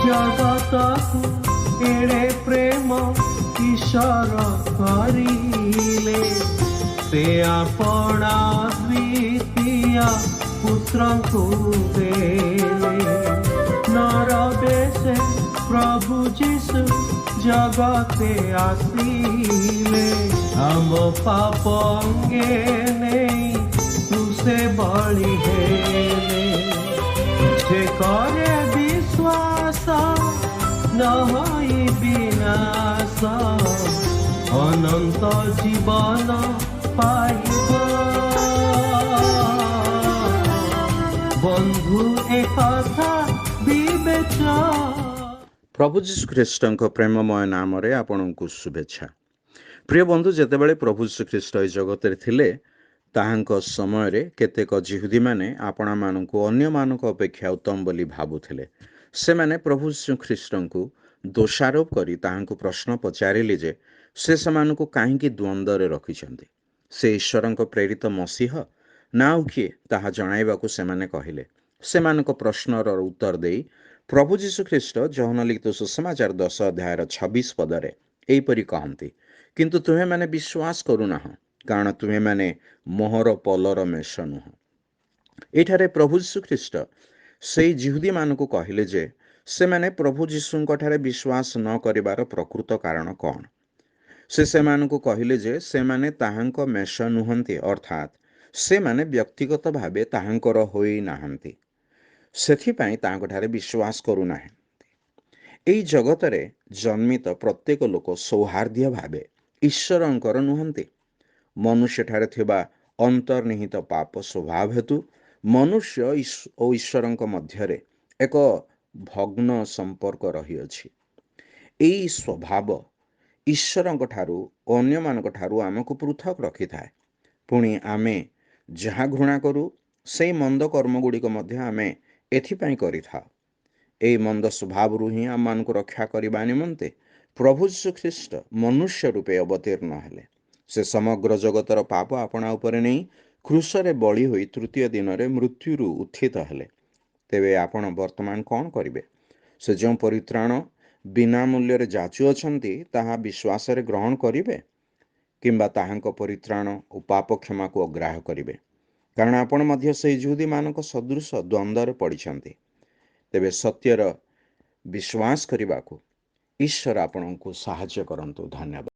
जगतकु एड़े प्रेम ईश्वर करिले से आपणा द्वितीय पुत्रंकु देले नर बेशे प्रभु जीशु जगते आसिले हम पाप अंगे नहीं तुसे बलि हेले जे करे विश्वास न होई विनाश अनंत जीवन पाइब बंधु एक कथा विवेचना प्रभु जीशु ख्रीष्ट प्रेममय नाम रे आपनकु शुभेच्छा। प्रिय बंधु जेतेबेले प्रभु जीशु ख्रीष्ट ए जगत रे थिले ताहांक समय रे केतेक जिहुदी माने आपणा मानकु अन्य मानक अपेक्षा उत्तम बोली भाबुथिले। से माने प्रभु जीशु ख्रीष्ट को दोषारोप करी ताहांकु प्रश्न पचारिले जे से समानकु काहेकि द्वंद्व रे रखिछन्ते, से ईश्वरक प्रेरित मसीह ना किए ताहा जणाइबाकु सेमाने कहिले। सेमानक प्रश्नर उत्तर देई प्रभु जीशु ख्रीष्ट यूहन्ना लिखित सुसमाचार 10 अध्याय 26 पदरे एहीपरि कहन्ति, किंतु तुहे माने विश्वास करूनाह कारण तुहे माने मोहर पलर मेष नुह। एठारे प्रभु जीशु ख्रीष्ट सेई जिहुदी मानकु कहिले जे से माने प्रभु जीशुंक ठारे विश्वास न करिवार प्रकृत कारण कौन। से मानकु कहिले जे से माने ताहांक मेष नुहंती, अर्थात से माने व्यक्तिगत भावे ताहांकर होई नाहंती, सेथिपाई ताहांक ठारे विश्वास करूना। एई जगत रे जन्मित प्रत्येक लोक सौहार्द्य भावे ईश्वरंकर नुहंती। मनुष्य ठारे थिबा अंतर्निहित पाप स्वभाव हेतु मनुष्य और ईश्वरंक मध्यरे एक भग्न संपर्क रही अछि। एई स्वभाव ईश्वरंक ठारू अन्य मानक ठारू आमको पृथक रखि थाए। पुणी आमे जहाँ घृणा करू सेई मंद कर्म गुड़िक मध्य आमे एथिपाई करिथा। एई मंद स्वभाव रु ही आम मानक रक्षा करिबा निमंते प्रभु यीशु ख्रीष्ट मनुष्य रूपे अवतीर्ण हेले। से समग्र जगतर पाप आपणा उपरे नहीं क्रूसरे बळी होई तृतीय दिन रे मृत्युरु उत्थित हेले। तेबे आपण वर्तमान कौन करिवे? से जो परित्राण बिना मूल्य रे जाचु अछंती ताहा विश्वास रे ग्रहण करिवे किंबा ताहांक परित्राण और पाप क्षमा को अग्राह्य करिवे? कारण आपण मध्य से यहूदी मानक सदृश द्वंद्व रे पड़िछंती। तेबे सत्यर विश्वास करिबाकू ईश्वर आपणको सहाय्य करंतु। धन्यवाद।